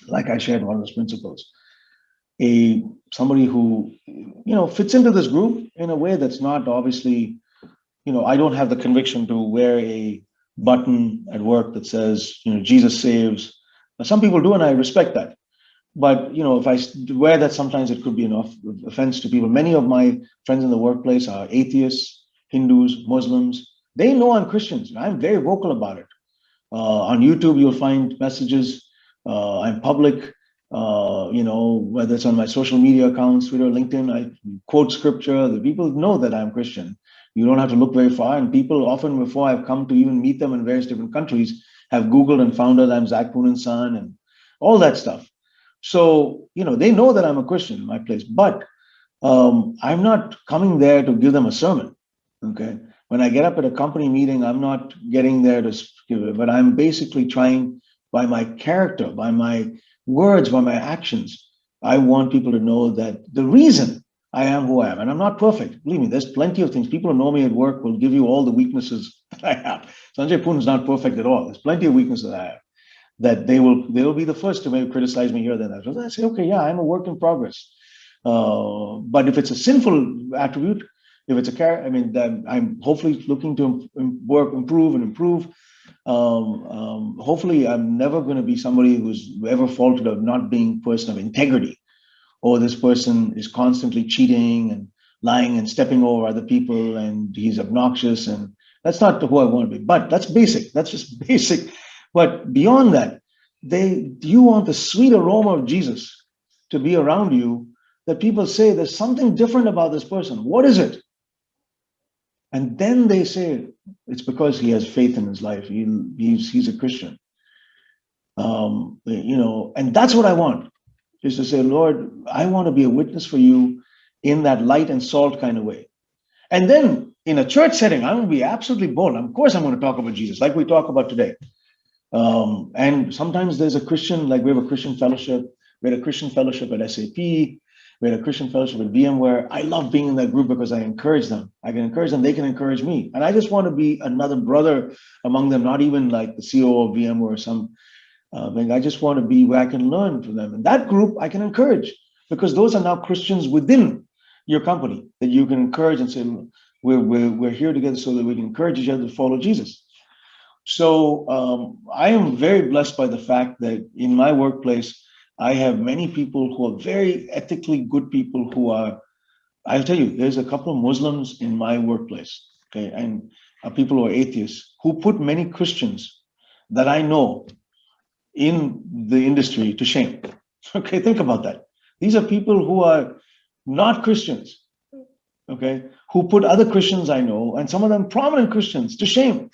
Like I shared one of those principles. Somebody who, fits into this group in a way that's not obviously, I don't have the conviction to wear a button at work that says, Jesus saves. Some people do, and I respect that. But if I wear that, sometimes it could be an offense to people. Many of my friends in the workplace are atheists, Hindus, Muslims. They know I'm Christians. I'm very vocal about it. On YouTube, you'll find messages. I'm public. Whether it's on my social media accounts, Twitter, LinkedIn, I quote scripture. The people know that I'm Christian. You don't have to look very far. And people often, before I've come to even meet them in various different countries, have Googled and found out I'm Zach Poonen's son and all that stuff. So, they know that I'm a Christian in my place, but I'm not coming there to give them a sermon. Okay. When I get up at a company meeting, I'm not getting there to give it, but I'm basically trying by my character, by my words, by my actions. I want people to know that the reason I am who I am, and I'm not perfect. Believe me, there's plenty of things. People who know me at work will give you all the weaknesses that I have. Sanjay Poonen is not perfect at all. There's plenty of weaknesses that I have that they will be the first to maybe criticize me here than that. So I say, okay, yeah, I'm a work in progress. But if it's a sinful attribute, if it's a character, I mean, I'm hopefully looking to improve. Hopefully, I'm never going to be somebody who's ever faulted of not being a person of integrity, or this person is constantly cheating and lying and stepping over other people, and he's obnoxious, and that's not who I want to be. But that's basic. That's just basic. But beyond that, you want the sweet aroma of Jesus to be around you, that people say there's something different about this person. What is it? And then they say it's because he has faith in his life. He's a Christian. And that's what I want, is to say, Lord, I want to be a witness for you in that light and salt kind of way. And then in a church setting, I'm going to be absolutely bold. Of course, I'm going to talk about Jesus like we talk about today. And sometimes there's a Christian, like we have a Christian fellowship. We had a Christian fellowship at SAP. We had a Christian fellowship at VMware. I love being in that group because I encourage them. I can encourage them. They can encourage me. And I just want to be another brother among them, not even like the CEO of VMware or some. I just want to be where I can learn from them. And that group I can encourage, because those are now Christians within your company, that you can encourage and say, we're here together so that we can encourage each other to follow Jesus. So I am very blessed by the fact that in my workplace, I have many people who are very ethically good people who are, I'll tell you, there's a couple of Muslims in my workplace, okay, and people who are atheists who put many Christians that I know in the industry to shame. Okay, think about that. These are people who are not Christians, okay, who put other Christians I know, and some of them prominent Christians, to shame.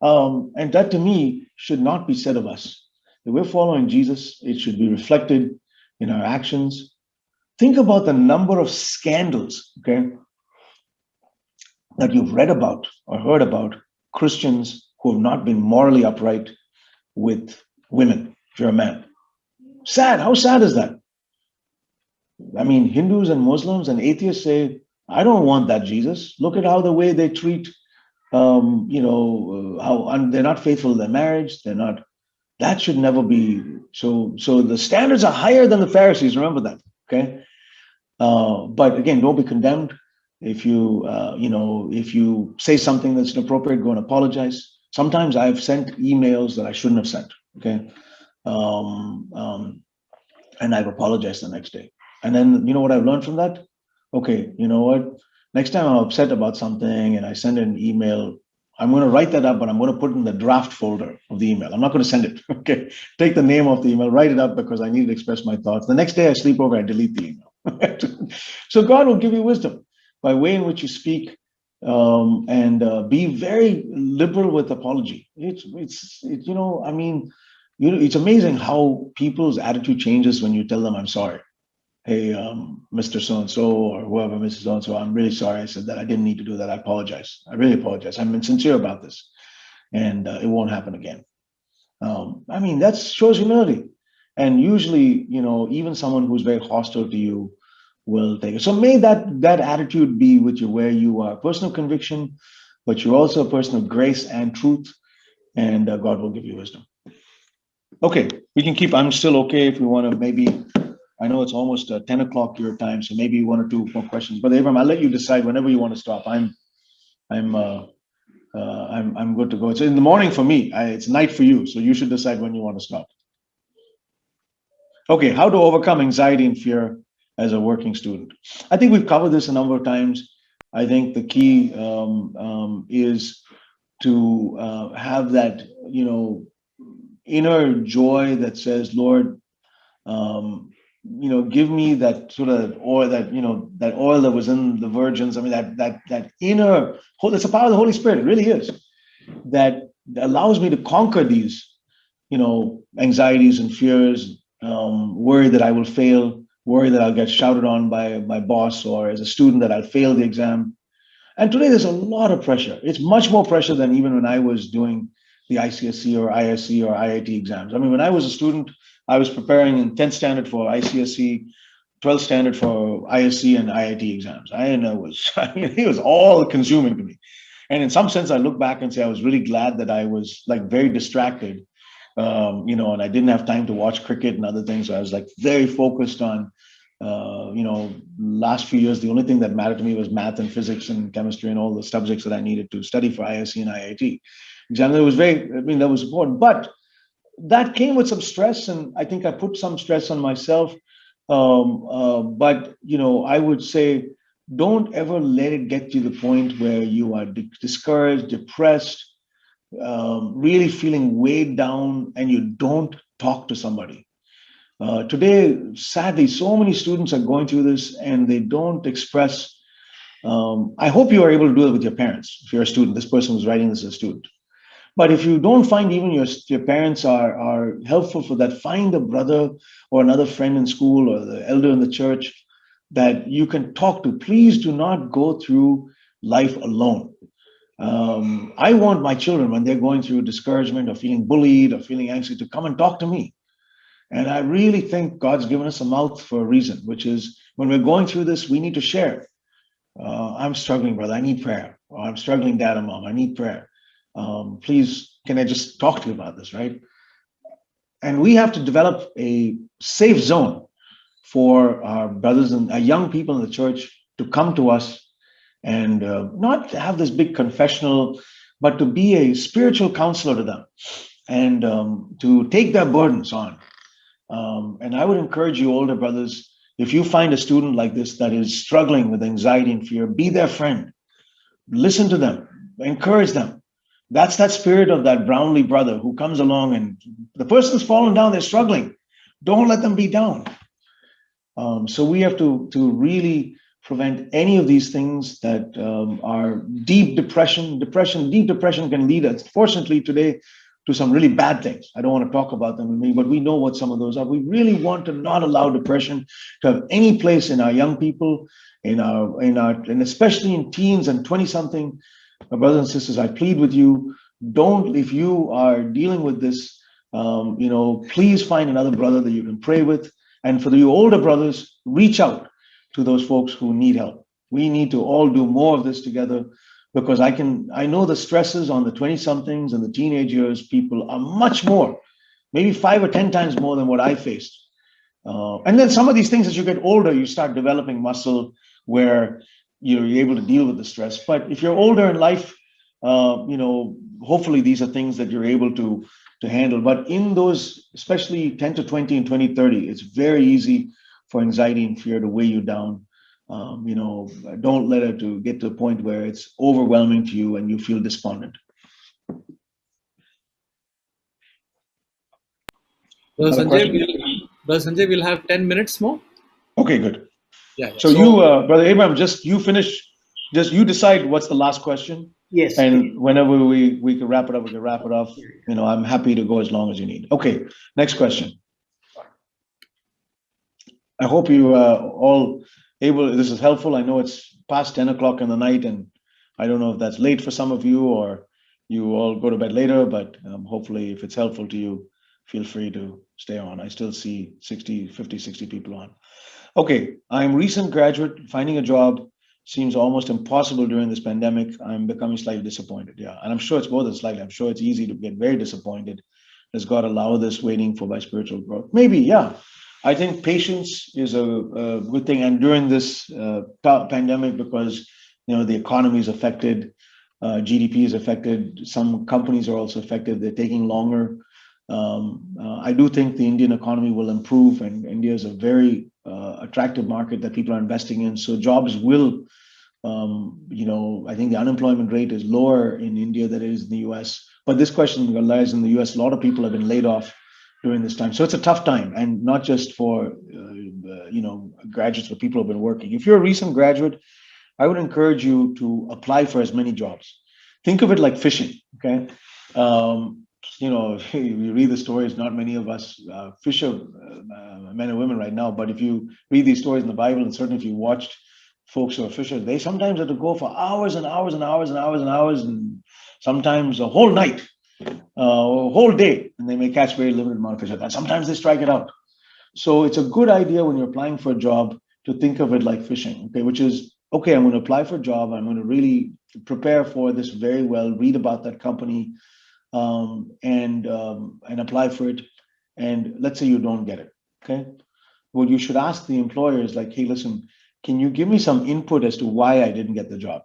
And that to me should not be said of us. If we're following Jesus, it should be reflected in our actions. Think about the number of scandals, okay, that you've read about or heard about Christians who have not been morally upright with women, if you're a man. Sad. How sad is that? I mean, Hindus and Muslims and atheists say, I don't want that Jesus. Look at how the way they treat, how and they're not faithful to their marriage. They're not. That should never be. So the standards are higher than the Pharisees. Remember that. Okay. But again, don't be condemned. If you say something that's inappropriate, go and apologize. Sometimes I've sent emails that I shouldn't have sent. Okay. And I've apologized the next day. And then you know what I've learned from that? Okay, you know what? Next time I'm upset about something and I send an email, I'm going to write that up, but I'm going to put it in the draft folder of the email. I'm not going to send it. Okay, take the name of the email, write it up because I need to express my thoughts. The next day I sleep over, I delete the email. So God will give you wisdom by way in which you speak, and be very liberal with apology. It's amazing how people's attitude changes when you tell them, I'm sorry. Hey, Mr. So-and-so or whoever, Mrs. So-and-so, I'm really sorry. I said that. I didn't need to do that. I apologize. I really apologize. I've been sincere about this and it won't happen again. That shows humility. And usually, even someone who's very hostile to you will take it. So may that attitude be with you where you are a person of conviction, but you're also a person of grace and truth, and God will give you wisdom. Okay, we can keep. I'm still okay if we want to maybe. I know it's almost 10 o'clock your time, so maybe one or two more questions. But Abram, I'll let you decide whenever you want to stop. I'm good to go. It's in the morning for me. It's night for you, so you should decide when you want to stop. Okay, how to overcome anxiety and fear as a working student. I think we've covered this a number of times. I think the key is to have that, inner joy that says, Lord, give me that sort of oil, that oil that was in the virgins. I mean, that inner, that's the power of the Holy Spirit. It really is. That allows me to conquer these, anxieties and fears, worry that I will fail, worry that I'll get shouted on by my boss, or as a student that I'll fail the exam. And today there's a lot of pressure. It's much more pressure than even when I was doing the ICSE or ISE or IIT exams. I mean, when I was a student, I was preparing in 10th standard for ICSE, 12th standard for ISE and IIT exams. It was all consuming to me. And in some sense, I look back and say I was really glad that I was like very distracted, and I didn't have time to watch cricket and other things. So I was like very focused on, last few years, the only thing that mattered to me was math and physics and chemistry and all the subjects that I needed to study for ISE and IIT exam. That was important, but that came with some stress, and I think I put some stress on myself. But I would say, don't ever let it get to the point where you are discouraged, depressed, really feeling weighed down, and you don't talk to somebody. Today, sadly, so many students are going through this and they don't express. I hope you are able to do that with your parents. If you're a student, this person who's writing this as a student. But if you don't find even your parents are helpful for that, find a brother or another friend in school or the elder in the church that you can talk to. Please do not go through life alone. I want my children, when they're going through discouragement or feeling bullied or feeling anxious, to come and talk to me. And I really think God's given us a mouth for a reason, which is when we're going through this, we need to share. I'm struggling, brother. I need prayer. Or I'm struggling, dad and mom. I need prayer. Please, can I just talk to you about this, right? And we have to develop a safe zone for our brothers and our young people in the church to come to us and not have this big confessional, but to be a spiritual counselor to them and to take their burdens on. And I would encourage you, older brothers, if you find a student like this that is struggling with anxiety and fear, be their friend. Listen to them, encourage them. That's that spirit of that Brownlee brother who comes along and the person's fallen down, they're struggling. Don't let them be down. So we have to really prevent any of these things that are deep depression. Deep depression can lead us, fortunately, today to some really bad things. I don't want to talk about them, but we know what some of those are. We really want to not allow depression to have any place in our young people, and especially in teens and 20-something. My brothers and sisters, I plead with you, don't, if you are dealing with this, please find another brother that you can pray with. And for you older brothers, reach out to those folks who need help. We need to all do more of this together, because I know the stresses on the 20-somethings and the teenage years people are much more, maybe 5 or 10 times more than what I faced. And then some of these things, as you get older, you start developing muscle where you're able to deal with the stress. But if you're older in life, hopefully these are things that you're able to handle. But in those, especially 10 to 20 and 20, 30, it's very easy for anxiety and fear to weigh you down. Don't let it to get to a point where it's overwhelming to you and you feel despondent. Brother Sanjay will have 10 minutes more. Okay, good. Yeah. So you, Brother Abraham, you finish, you decide what's the last question. Yes. And whenever we can wrap it up, we can wrap it up. I'm happy to go as long as you need. Okay, next question. I hope you all this is helpful. I know it's past 10 o'clock in the night, and I don't know if that's late for some of you or you all go to bed later, but hopefully if it's helpful to you, feel free to stay on. I still see 50, 60 people on. Okay, I'm recent graduate. Finding a job seems almost impossible during this pandemic. I'm becoming slightly disappointed. Yeah, and I'm sure it's more than slightly. I'm sure it's easy to get very disappointed. Does God allow this, waiting for my spiritual growth? Maybe, yeah. I think patience is a good thing. And during this pandemic, because the economy is affected, GDP is affected, some companies are also affected. They're taking longer. I do think the Indian economy will improve, and India is a very attractive market that people are investing in. So jobs will, I think the unemployment rate is lower in India than it is in the US. But this question lies in the US. A lot of people have been laid off during this time. So it's a tough time, and not just for, graduates, but people who have been working. If you're a recent graduate, I would encourage you to apply for as many jobs. Think of it like fishing, okay? You read the stories, not many of us fish men and women right now, but if you read these stories in the Bible, and certainly if you watched folks who are fishers, they sometimes have to go for hours and hours and hours and hours and hours, and sometimes a whole night, a whole day, and they may catch very limited amount of fish. And sometimes they strike it out. So it's a good idea when you're applying for a job to think of it like fishing, okay, which is, okay, I'm going to apply for a job. I'm going to really prepare for this very well, read about that company, and apply for it. And let's say you don't get it, okay? Well, you should ask the employers, like, hey, listen, can you give me some input as to why I didn't get the job?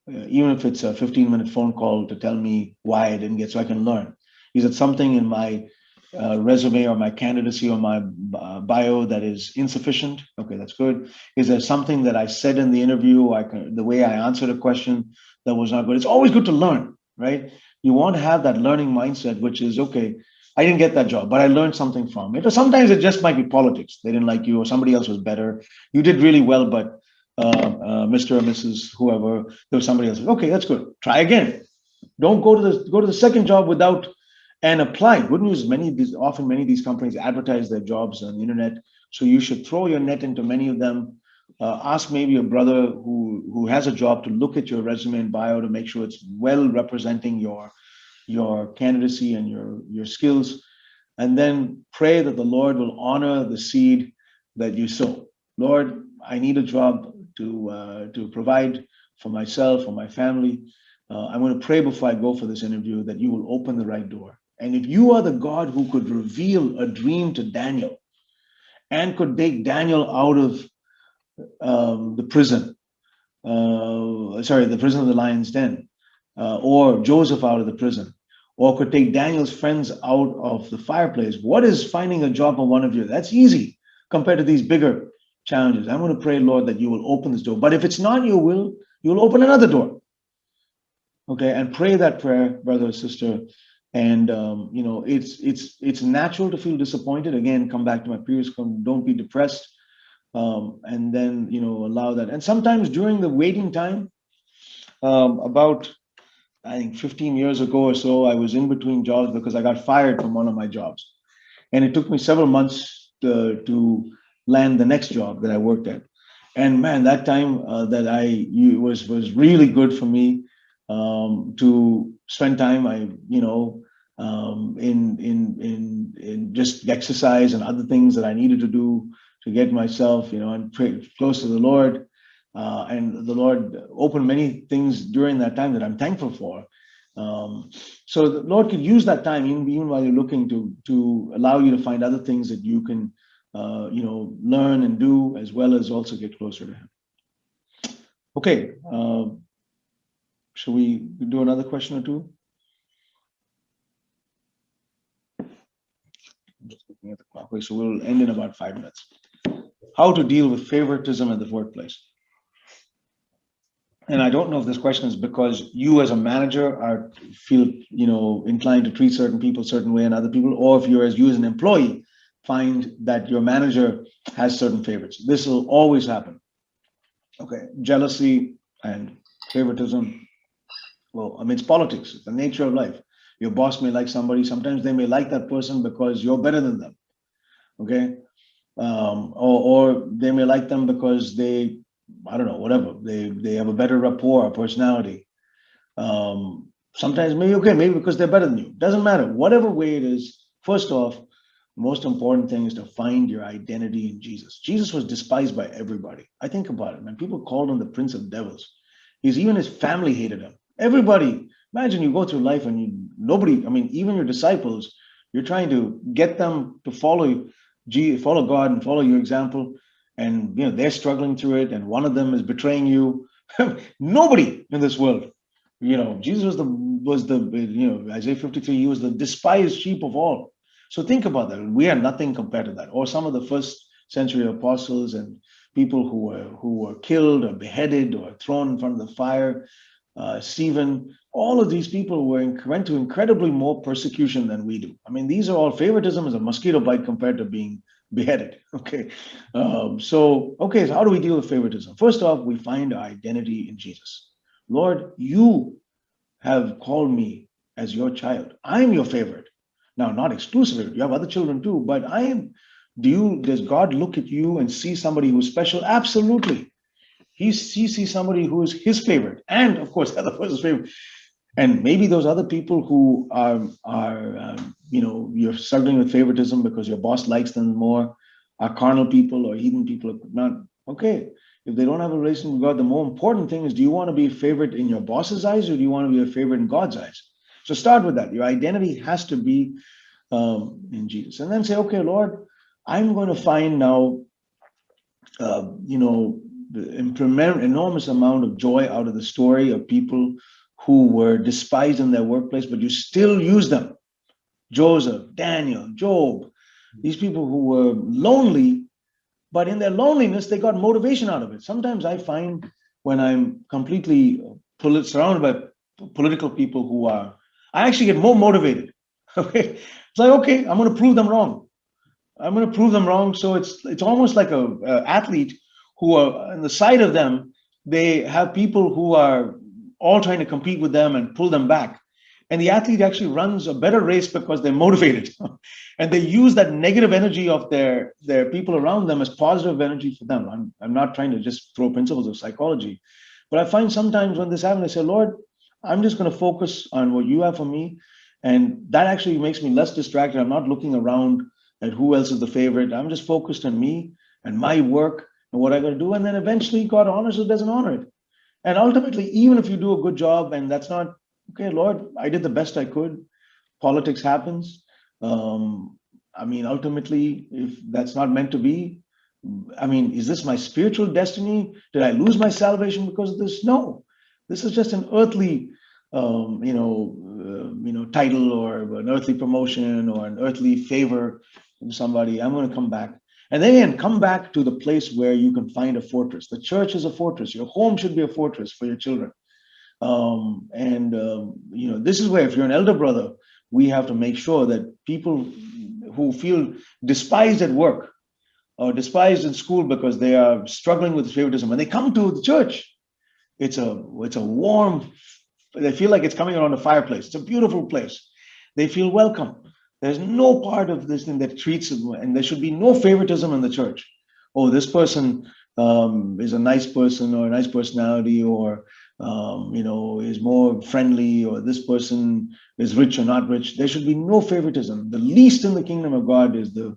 Even if it's a 15-minute phone call to tell me why I didn't get, so I can learn. Is it something in my resume or my candidacy or my bio that is insufficient? Okay, that's good. Is there something that I said in the interview, or the way I answered a question that was not good? It's always good to learn, right? You want to have that learning mindset, which is, okay, I didn't get that job, but I learned something from it. Or sometimes it just might be politics. They didn't like you, or somebody else was better. You did really well, but Mr. or Mrs. whoever, there was somebody else. Okay, that's good. Try again. Don't go to the second job without and apply. Good news, many of these companies advertise their jobs on the internet. So you should throw your net into many of them. Ask maybe a brother who has a job to look at your resume and bio to make sure it's well representing your candidacy and your skills. And then pray that the Lord will honor the seed that you sow. Lord, I need a job to provide for myself, for my family. I'm going to pray before I go for this interview that you will open the right door. And if you are the God who could reveal a dream to Daniel and could take Daniel out of the prison, the prison of the lion's den, or Joseph out of the prison, or could take Daniel's friends out of the fireplace. What is finding a job for one of you? That's easy compared to these bigger challenges. I'm going to pray, Lord, that you will open this door. But if it's not your will, you'll open another door. Okay, and pray that prayer, brother or sister. And it's natural to feel disappointed. Again, come back to my previous comment, don't be depressed. And then allow that. And sometimes during the waiting time, about I think 15 years ago or so, I was in between jobs because I got fired from one of my jobs, and it took me several months to land the next job that I worked at. And man, that time that was really good for me to spend time. In just exercise and other things that I needed to do to get myself, and pray close to the Lord. And the Lord opened many things during that time that I'm thankful for. So the Lord could use that time, even while you're looking, to allow you to find other things that you can, learn and do, as well as also get closer to Him. Okay, should we do another question or two? I'm just looking at the clock. Okay, so we'll end in about 5 minutes. How to deal with favoritism at the workplace. And I don't know if this question is because you as a manager feel inclined to treat certain people a certain way and other people, or if you as an employee find that your manager has certain favorites. This will always happen. Okay, jealousy and favoritism. Well, I mean, it's politics. It's the nature of life. Your boss may like somebody. Sometimes they may like that person because you're better than them. Okay, or they may like them because they, I don't know, whatever. They have a better rapport or personality. Sometimes maybe because they're better than you. Doesn't matter. Whatever way it is, first off, the most important thing is to find your identity in Jesus. Jesus was despised by everybody. I think about it, man. People called him the Prince of Devils. Even his family hated him. Everybody. Imagine you go through life and even your disciples, you're trying to get them to follow God and follow your example. And they're struggling through it, and one of them is betraying you. Nobody in this world, Jesus was the Isaiah 53. He was the despised sheep of all. So think about that. We are nothing compared to that. Or some of the first century apostles and people who were killed or beheaded or thrown in front of the fire. Stephen. All of these people went through incredibly more persecution than we do. I mean, these are all, favoritism is a mosquito bite compared to being beheaded. Okay. So how do we deal with favoritism? First off, we find our identity in Jesus. Lord, you have called me as your child. I'm your favorite. Now, not exclusively, you have other children too, but does God look at you and see somebody who's special? Absolutely. He sees somebody who is his favorite, and of course, the other person's favorite. And maybe those other people who are you're struggling with favoritism because your boss likes them more, are carnal people or heathen people. Not okay. If they don't have a relation with God, the more important thing is: do you want to be a favorite in your boss's eyes, or do you want to be a favorite in God's eyes? So start with that. Your identity has to be in Jesus, and then say, "Okay, Lord, I'm going to find now, the enormous amount of joy out of the story of people who were despised in their workplace, but you still use them. Joseph, Daniel, Job, these people who were lonely, but in their loneliness, they got motivation out of it. Sometimes I find when I'm completely surrounded by political people I actually get more motivated. Okay, it's like, okay, I'm going to prove them wrong. So it's almost like a athlete who are on the side of them. They have people who are all trying to compete with them and pull them back. And the athlete actually runs a better race because they're motivated. And they use that negative energy of their people around them as positive energy for them. I'm not trying to just throw principles of psychology, but I find sometimes when this happens, I say, Lord, I'm just going to focus on what you have for me. And that actually makes me less distracted. I'm not looking around at who else is the favorite. I'm just focused on me and my work and what I got to do. And then eventually God honors it, doesn't honor it. And ultimately, even if you do a good job and that's not, okay, Lord, I did the best I could. Politics happens. I mean, ultimately, if that's not meant to be, I mean, is this my spiritual destiny? Did I lose my salvation because of this? No, this is just an earthly, title or an earthly promotion or an earthly favor from somebody. I'm going to come back, and then come back to the place where you can find a fortress. The church is a fortress. Your home should be a fortress for your children. This is where, if you're an elder brother, we have to make sure that people who feel despised at work or despised in school because they are struggling with favoritism, when they come to the church, it's a warm, they feel like it's coming around a fireplace. It's a beautiful place. They feel welcome. There's no part of this thing that treats them, and there should be no favoritism in the church. Oh, this person is a nice person or a nice personality, or is more friendly, or this person is rich or not rich. There should be no favoritism. The least in the kingdom of God is the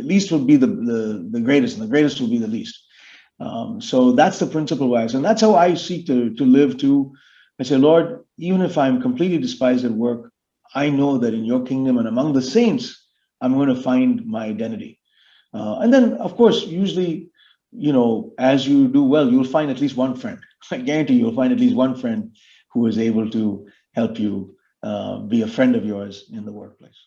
least will be the greatest, and the greatest will be the least. So that's the principle wise, and that's how I seek to live too. I say, Lord, even if I'm completely despised at work, I know that in your kingdom and among the saints, I'm going to find my identity. And then, of course, usually, as you do well, you'll find at least one friend. I guarantee you'll find at least one friend who is able to help you be a friend of yours in the workplace.